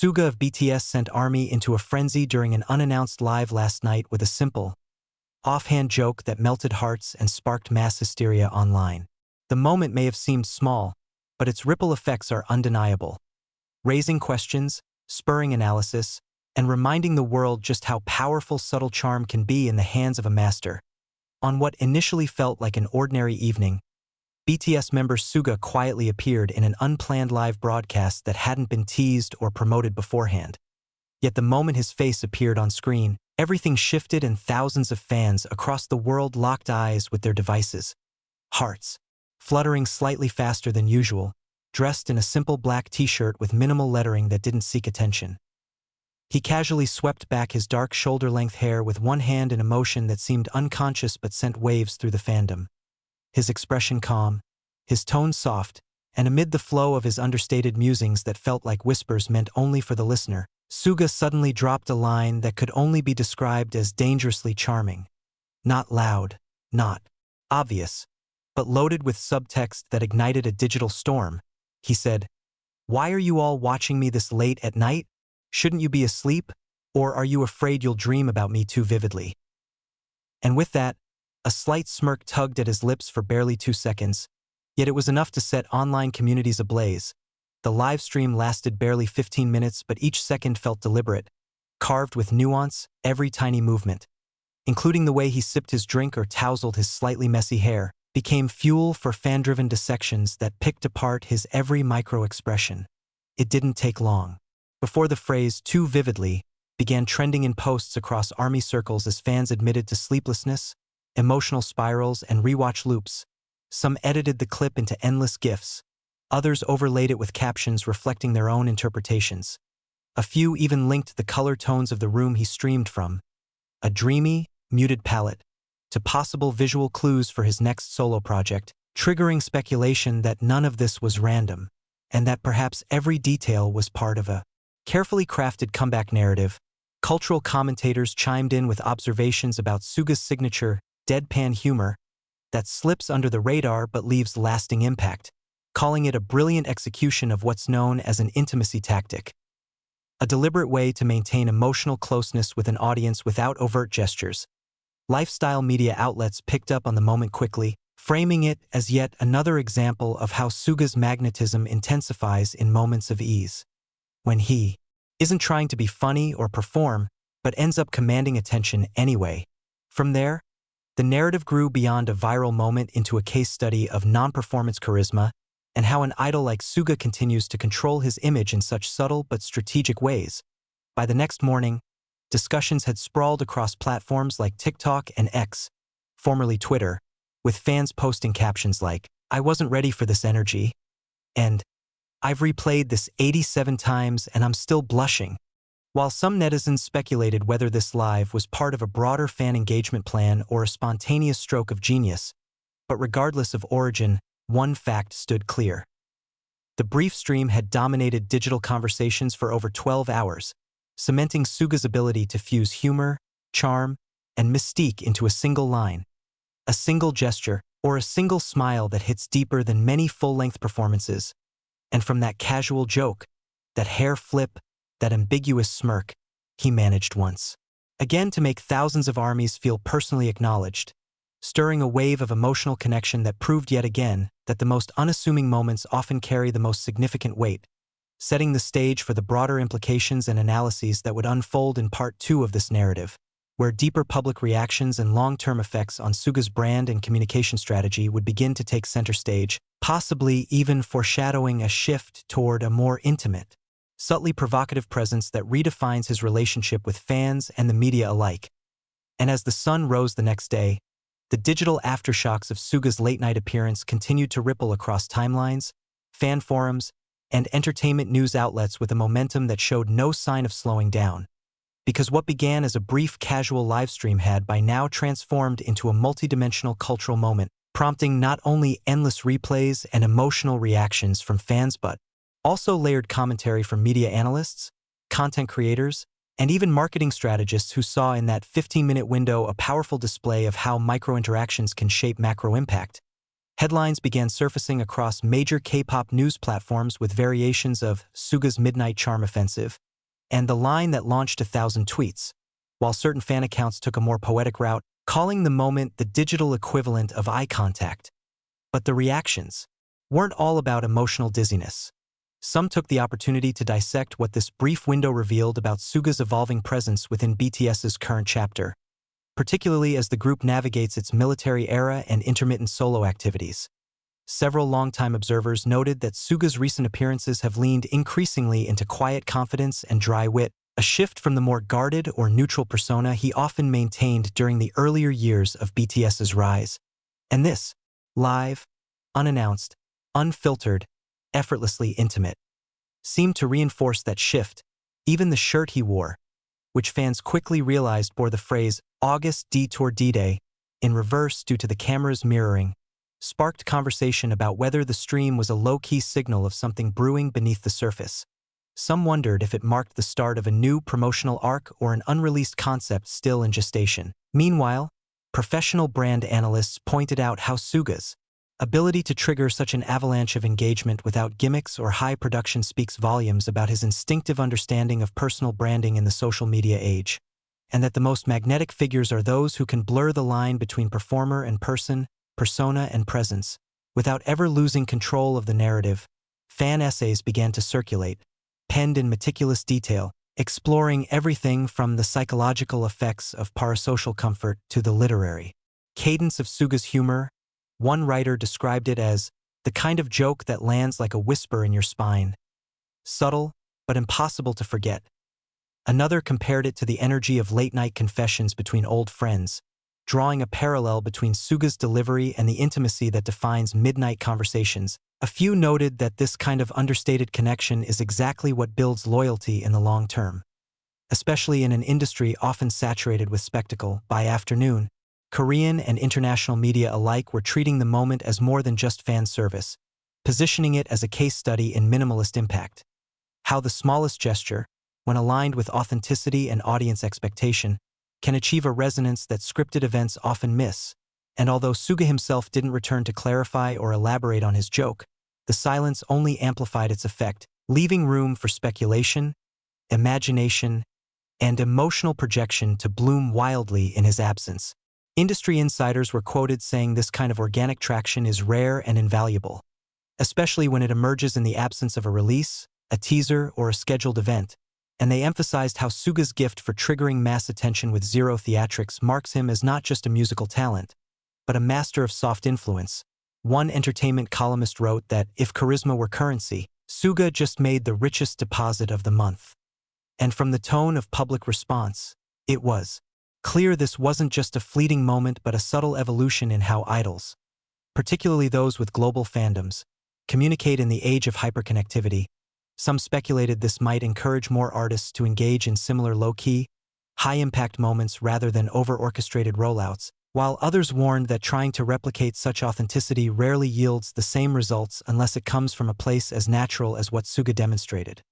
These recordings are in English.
SUGA of BTS sent ARMY into a frenzy during an unannounced live last night with a simple, offhand joke that melted hearts and sparked mass hysteria online. The moment may have seemed small, but its ripple effects are undeniable, raising questions, spurring analysis, and reminding the world just how powerful subtle charm can be in the hands of a master. On what initially felt like an ordinary evening, BTS member SUGA quietly appeared in an unplanned live broadcast that hadn't been teased or promoted beforehand. Yet the moment his face appeared on screen, everything shifted and thousands of fans across the world locked eyes with their devices, hearts fluttering slightly faster than usual, dressed in a simple black t-shirt with minimal lettering that didn't seek attention. He casually swept back his dark shoulder-length hair with one hand in a motion that seemed unconscious but sent waves through the fandom. His expression calm, his tone soft, and amid the flow of his understated musings that felt like whispers meant only for the listener, SUGA suddenly dropped a line that could only be described as dangerously charming. Not loud, not obvious, but loaded with subtext that ignited a digital storm. He said, "Why are you all watching me this late at night? Shouldn't you be asleep? Or are you afraid you'll dream about me too vividly?" And with that, a slight smirk tugged at his lips for barely 2 seconds, yet it was enough to set online communities ablaze. The live stream lasted barely 15 minutes, but each second felt deliberate, carved with nuance, every tiny movement, including the way he sipped his drink or tousled his slightly messy hair, became fuel for fan-driven dissections that picked apart his every micro-expression. It didn't take long before the phrase "too vividly" began trending in posts across ARMY circles as fans admitted to sleeplessness, emotional spirals, and rewatch loops. Some edited the clip into endless GIFs. Others overlaid it with captions reflecting their own interpretations. A few even linked the color tones of the room he streamed from, a dreamy, muted palette, to possible visual clues for his next solo project, triggering speculation that none of this was random, and that perhaps every detail was part of a carefully crafted comeback narrative. Cultural commentators chimed in with observations about SUGA's signature, deadpan humor that slips under the radar but leaves lasting impact, calling it a brilliant execution of what's known as an intimacy tactic, a deliberate way to maintain emotional closeness with an audience without overt gestures. Lifestyle media outlets picked up on the moment quickly, framing it as yet another example of how SUGA's magnetism intensifies in moments of ease, when he isn't trying to be funny or perform, but ends up commanding attention anyway. From there, the narrative grew beyond a viral moment into a case study of non-performance charisma and how an idol like SUGA continues to control his image in such subtle but strategic ways. By the next morning, discussions had sprawled across platforms like TikTok and X, formerly Twitter, with fans posting captions like, "I wasn't ready for this energy," and "I've replayed this 87 times and I'm still blushing." While some netizens speculated whether this live was part of a broader fan engagement plan or a spontaneous stroke of genius, but regardless of origin, one fact stood clear. The brief stream had dominated digital conversations for over 12 hours, cementing SUGA's ability to fuse humor, charm, and mystique into a single line, a single gesture, or a single smile that hits deeper than many full-length performances. And from that casual joke, that hair flip, that ambiguous smirk, he managed once again to make thousands of ARMYs feel personally acknowledged, stirring a wave of emotional connection that proved yet again that the most unassuming moments often carry the most significant weight, setting the stage for the broader implications and analyses that would unfold in Part 2 of this narrative, where deeper public reactions and long-term effects on SUGA's brand and communication strategy would begin to take center stage, possibly even foreshadowing a shift toward a more intimate, subtly provocative presence that redefines his relationship with fans and the media alike. And as the sun rose the next day, the digital aftershocks of SUGA's late-night appearance continued to ripple across timelines, fan forums, and entertainment news outlets with a momentum that showed no sign of slowing down. Because what began as a brief casual livestream had by now transformed into a multidimensional cultural moment, prompting not only endless replays and emotional reactions from fans but also layered commentary from media analysts, content creators, and even marketing strategists who saw in that 15-minute window a powerful display of how micro-interactions can shape macro impact. Headlines began surfacing across major K-pop news platforms with variations of SUGA's Midnight Charm Offensive, and the line that launched 1,000 tweets, while certain fan accounts took a more poetic route, calling the moment the digital equivalent of eye contact. But the reactions weren't all about emotional dizziness. Some took the opportunity to dissect what this brief window revealed about SUGA's evolving presence within BTS's current chapter, particularly as the group navigates its military era and intermittent solo activities. Several longtime observers noted that SUGA's recent appearances have leaned increasingly into quiet confidence and dry wit, a shift from the more guarded or neutral persona he often maintained during the earlier years of BTS's rise. And this, live, unannounced, unfiltered, effortlessly intimate, seemed to reinforce that shift. Even the shirt he wore, which fans quickly realized bore the phrase August Detour D-Day in reverse due to the camera's mirroring, sparked conversation about whether the stream was a low-key signal of something brewing beneath the surface. Some wondered if it marked the start of a new promotional arc or an unreleased concept still in gestation. Meanwhile, professional brand analysts pointed out how SUGA's ability to trigger such an avalanche of engagement without gimmicks or high production speaks volumes about his instinctive understanding of personal branding in the social media age, and that the most magnetic figures are those who can blur the line between performer and person, persona and presence, without ever losing control of the narrative. Fan essays began to circulate, penned in meticulous detail, exploring everything from the psychological effects of parasocial comfort to the literary cadence of SUGA's humor. One writer described it as the kind of joke that lands like a whisper in your spine, subtle but impossible to forget. Another compared it to the energy of late-night confessions between old friends, drawing a parallel between SUGA's delivery and the intimacy that defines midnight conversations. A few noted that this kind of understated connection is exactly what builds loyalty in the long term. Especially in an industry often saturated with spectacle, by afternoon, Korean and international media alike were treating the moment as more than just fan service, positioning it as a case study in minimalist impact. How the smallest gesture, when aligned with authenticity and audience expectation, can achieve a resonance that scripted events often miss. And although SUGA himself didn't return to clarify or elaborate on his joke, the silence only amplified its effect, leaving room for speculation, imagination, and emotional projection to bloom wildly in his absence. Industry insiders were quoted saying this kind of organic traction is rare and invaluable, especially when it emerges in the absence of a release, a teaser, or a scheduled event, and they emphasized how SUGA's gift for triggering mass attention with zero theatrics marks him as not just a musical talent, but a master of soft influence. One entertainment columnist wrote that if charisma were currency, SUGA just made the richest deposit of the month. And from the tone of public response, it was clear this wasn't just a fleeting moment but a subtle evolution in how idols, particularly those with global fandoms, communicate in the age of hyperconnectivity. Some speculated this might encourage more artists to engage in similar low-key, high-impact moments rather than over-orchestrated rollouts, while others warned that trying to replicate such authenticity rarely yields the same results unless it comes from a place as natural as what SUGA demonstrated.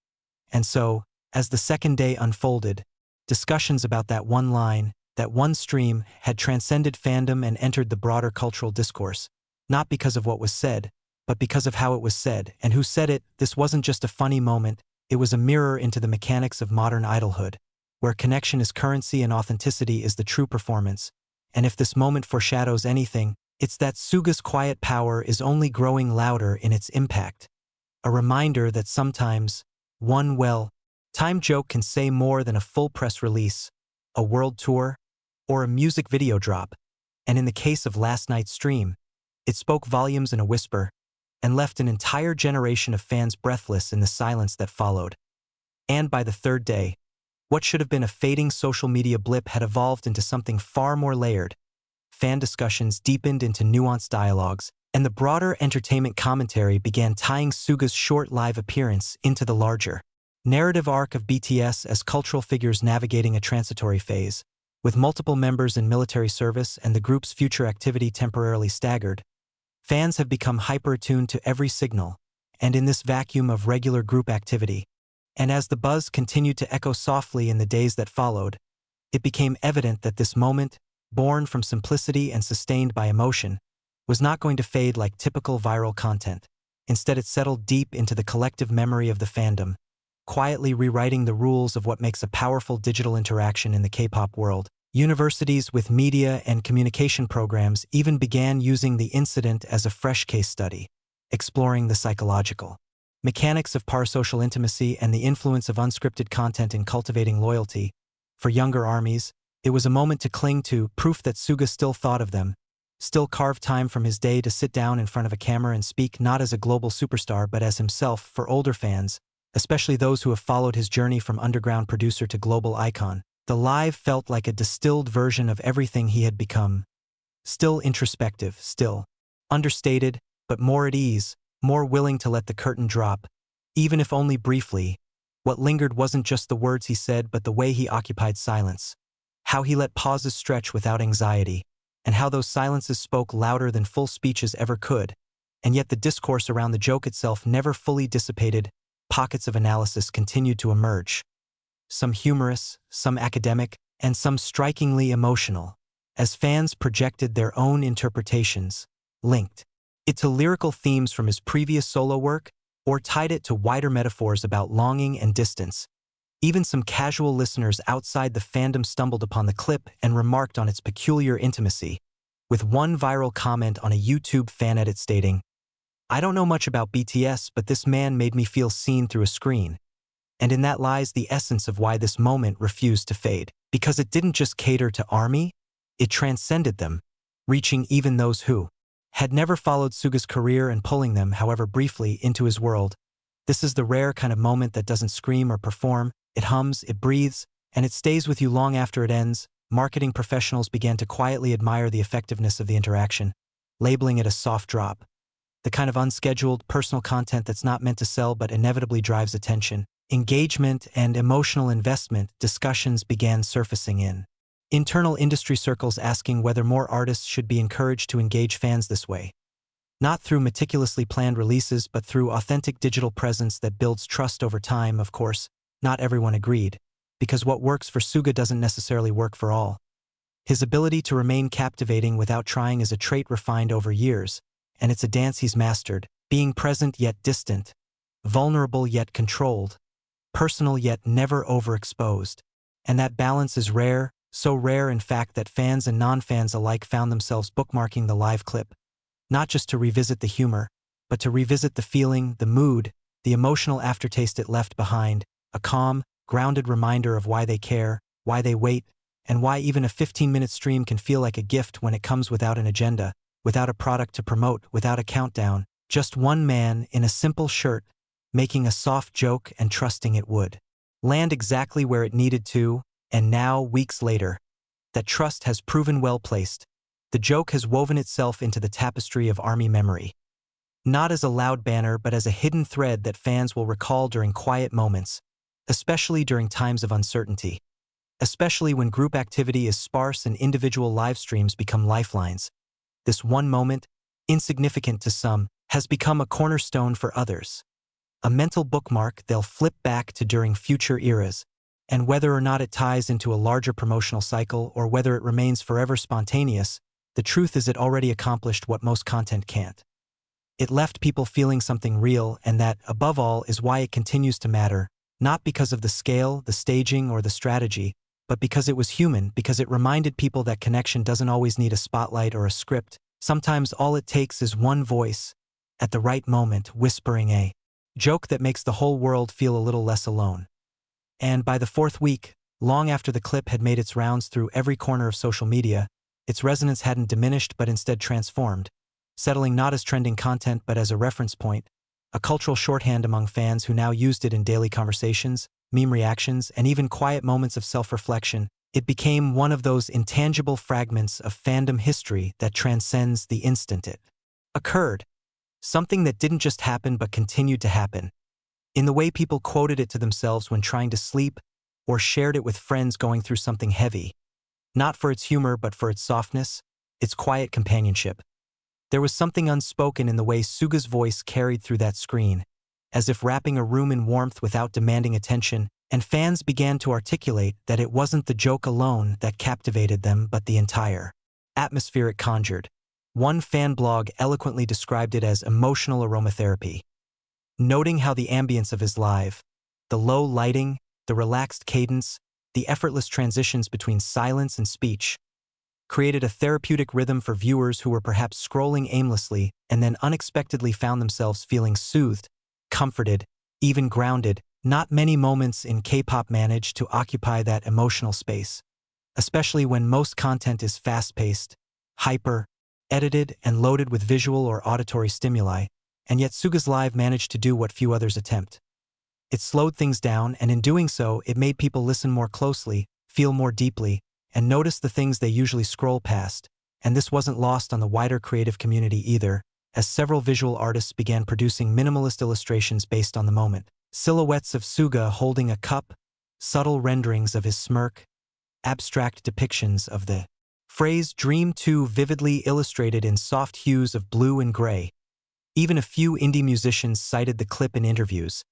And so, as the second day unfolded, discussions about that one line, that one stream, had transcended fandom and entered the broader cultural discourse, not because of what was said, but because of how it was said and who said it. This wasn't just a funny moment, it was a mirror into the mechanics of modern idolhood, where connection is currency and authenticity is the true performance. And if this moment foreshadows anything, it's that SUGA's quiet power is only growing louder in its impact. A reminder that sometimes, one well-timed joke can say more than a full press release, a world tour, or a music video drop. And in the case of last night's stream, it spoke volumes in a whisper, and left an entire generation of fans breathless in the silence that followed. And by the third day, what should have been a fading social media blip had evolved into something far more layered. Fan discussions deepened into nuanced dialogues, and the broader entertainment commentary began tying SUGA's short live appearance into the larger narrative arc of BTS as cultural figures navigating a transitory phase. With multiple members in military service and the group's future activity temporarily staggered, fans have become hyper-attuned to every signal, and in this vacuum of regular group activity, and as the buzz continued to echo softly in the days that followed, it became evident that this moment, born from simplicity and sustained by emotion, was not going to fade like typical viral content. Instead, it settled deep into the collective memory of the fandom, quietly rewriting the rules of what makes a powerful digital interaction in the K-pop world. Universities with media and communication programs even began using the incident as a fresh case study, exploring the psychological mechanics of parasocial intimacy and the influence of unscripted content in cultivating loyalty. For younger armies, it was a moment to cling to, proof that SUGA still thought of them, still carved time from his day to sit down in front of a camera and speak not as a global superstar but as himself. For older fans, especially those who have followed his journey from underground producer to global icon, the live felt like a distilled version of everything he had become. Still introspective, still understated, but more at ease, more willing to let the curtain drop, even if only briefly. What lingered wasn't just the words he said but the way he occupied silence, how he let pauses stretch without anxiety, and how those silences spoke louder than full speeches ever could. And yet the discourse around the joke itself never fully dissipated. Pockets of analysis continued to emerge, some humorous, some academic, and some strikingly emotional, as fans projected their own interpretations, linked it to lyrical themes from his previous solo work, or tied it to wider metaphors about longing and distance. Even some casual listeners outside the fandom stumbled upon the clip and remarked on its peculiar intimacy, with one viral comment on a YouTube fan edit stating, "I don't know much about BTS, but this man made me feel seen through a screen." And in that lies the essence of why this moment refused to fade. Because it didn't just cater to ARMY, it transcended them, reaching even those who had never followed SUGA's career and pulling them, however briefly, into his world. This is the rare kind of moment that doesn't scream or perform, it hums, it breathes, and it stays with you long after it ends. Marketing professionals began to quietly admire the effectiveness of the interaction, labeling it a soft drop, the kind of unscheduled, personal content that's not meant to sell but inevitably drives attention, engagement, and emotional investment. Discussions began surfacing in internal industry circles asking whether more artists should be encouraged to engage fans this way. Not through meticulously planned releases but through authentic digital presence that builds trust over time. Of course, not everyone agreed, because what works for SUGA doesn't necessarily work for all. His ability to remain captivating without trying is a trait refined over years, and it's a dance he's mastered, being present yet distant, vulnerable yet controlled, personal yet never overexposed. And that balance is rare, so rare in fact that fans and non-fans alike found themselves bookmarking the live clip, not just to revisit the humor, but to revisit the feeling, the mood, the emotional aftertaste it left behind, a calm, grounded reminder of why they care, why they wait, and why even a 15-minute stream can feel like a gift when it comes without an agenda, without a product to promote, without a countdown, just one man in a simple shirt, making a soft joke and trusting it would land exactly where it needed to. And now, weeks later, that trust has proven well placed. The joke has woven itself into the tapestry of ARMY memory, not as a loud banner but as a hidden thread that fans will recall during quiet moments, especially during times of uncertainty, especially when group activity is sparse and individual live streams become lifelines. This one moment, insignificant to some, has become a cornerstone for others, a mental bookmark they'll flip back to during future eras. And whether or not it ties into a larger promotional cycle or whether it remains forever spontaneous, the truth is it already accomplished what most content can't. It left people feeling something real, and that, above all, is why it continues to matter, not because of the scale, the staging, or the strategy, but because it was human, because it reminded people that connection doesn't always need a spotlight or a script. Sometimes all it takes is one voice, at the right moment, whispering a joke that makes the whole world feel a little less alone. And by the fourth week, long after the clip had made its rounds through every corner of social media, its resonance hadn't diminished but instead transformed, settling not as trending content but as a reference point, a cultural shorthand among fans who now used it in daily conversations, meme reactions, and even quiet moments of self-reflection. It became one of those intangible fragments of fandom history that transcends the instant it occurred, something that didn't just happen but continued to happen, in the way people quoted it to themselves when trying to sleep, or shared it with friends going through something heavy, not for its humor but for its softness, its quiet companionship. There was something unspoken in the way SUGA's voice carried through that screen, as if wrapping a room in warmth without demanding attention, and fans began to articulate that it wasn't the joke alone that captivated them but the entire atmosphere it conjured. One fan blog eloquently described it as emotional aromatherapy, noting how the ambience of his live, The low lighting, the relaxed cadence, the effortless transitions between silence and speech created a therapeutic rhythm for viewers who were perhaps scrolling aimlessly and then unexpectedly found themselves feeling soothed, comforted, even grounded. Not many moments in K-pop manage to occupy that emotional space, especially when most content is fast-paced, hyper, edited, and loaded with visual or auditory stimuli, and yet SUGA's Live managed to do what few others attempt. It slowed things down, and in doing so, it made people listen more closely, feel more deeply, and notice the things they usually scroll past. And this wasn't lost on the wider creative community either, as several visual artists began producing minimalist illustrations based on the moment. Silhouettes of SUGA holding a cup, subtle renderings of his smirk, abstract depictions of the phrase "Dream 2" vividly illustrated in soft hues of blue and gray. Even a few indie musicians cited the clip in interviews,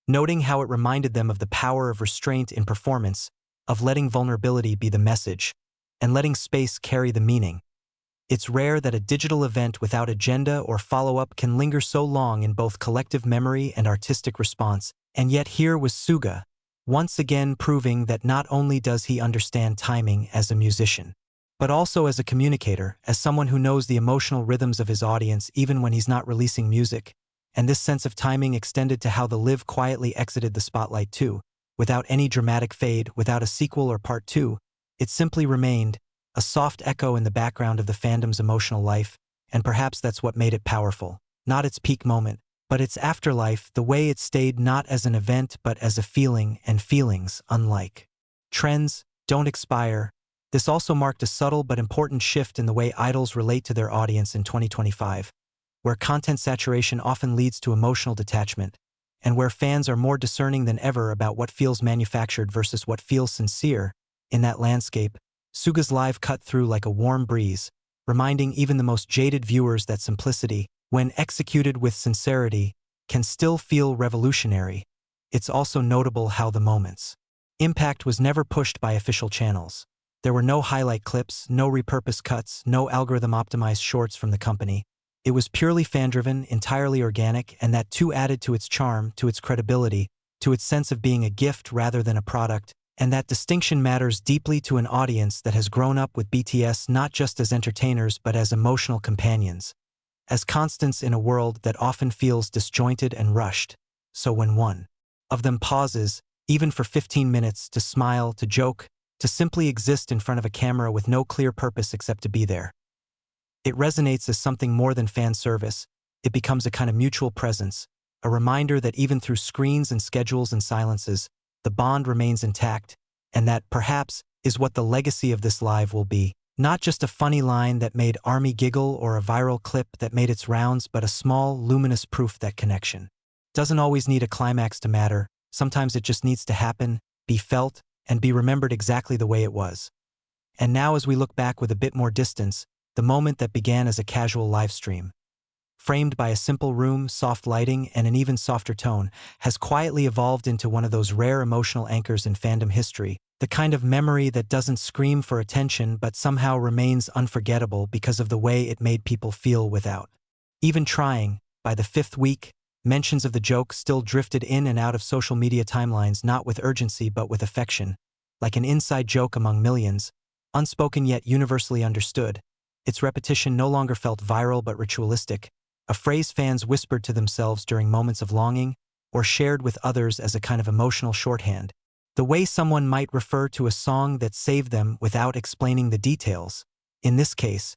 noting how it reminded them of the power of restraint in performance, of letting vulnerability be the message, and letting space carry the meaning. It's rare that a digital event without agenda or follow-up can linger so long in both collective memory and artistic response, and yet here was SUGA, once again proving that not only does he understand timing as a musician, but also as a communicator, as someone who knows the emotional rhythms of his audience even when he's not releasing music. And this sense of timing extended to how the Live quietly exited the spotlight too. Without any dramatic fade, without a sequel or part 2, it simply remained, a soft echo in the background of the fandom's emotional life, and perhaps that's what made it powerful. Not its peak moment, but its afterlife, the way it stayed not as an event but as a feeling, and feelings, unlike trends, don't expire. This also marked a subtle but important shift in the way idols relate to their audience in 2025, where content saturation often leads to emotional detachment, and where fans are more discerning than ever about what feels manufactured versus what feels sincere. In that landscape, SUGA's Live cut through like a warm breeze, reminding even the most jaded viewers that simplicity, when executed with sincerity, can still feel revolutionary. It's also notable how the moment's impact was never pushed by official channels. There were no highlight clips, no repurposed cuts, no algorithm-optimized shorts from the company. It was purely fan-driven, entirely organic, and that too added to its charm, to its credibility, to its sense of being a gift rather than a product. And that distinction matters deeply to an audience that has grown up with BTS not just as entertainers but as emotional companions, as constants in a world that often feels disjointed and rushed. So when one of them pauses, even for 15 minutes, to smile, to joke, to simply exist in front of a camera with no clear purpose except to be there, it resonates as something more than fan service. It becomes a kind of mutual presence, a reminder that even through screens and schedules and silences, the bond remains intact, and that, perhaps, is what the legacy of this Live will be. Not just a funny line that made ARMY giggle or a viral clip that made its rounds, but a small, luminous proof that connection doesn't always need a climax to matter. Sometimes it just needs to happen, be felt, and be remembered exactly the way it was. And now as we look back with a bit more distance, the moment that began as a casual live stream, framed by a simple room, soft lighting, and an even softer tone, has quietly evolved into one of those rare emotional anchors in fandom history, the kind of memory that doesn't scream for attention but somehow remains unforgettable because of the way it made people feel without even trying. By the 5th week, mentions of the joke still drifted in and out of social media timelines, not with urgency but with affection, like an inside joke among millions, unspoken yet universally understood. Its repetition no longer felt viral but ritualistic, a phrase fans whispered to themselves during moments of longing, or shared with others as a kind of emotional shorthand. The way someone might refer to a song that saved them without explaining the details. In this case,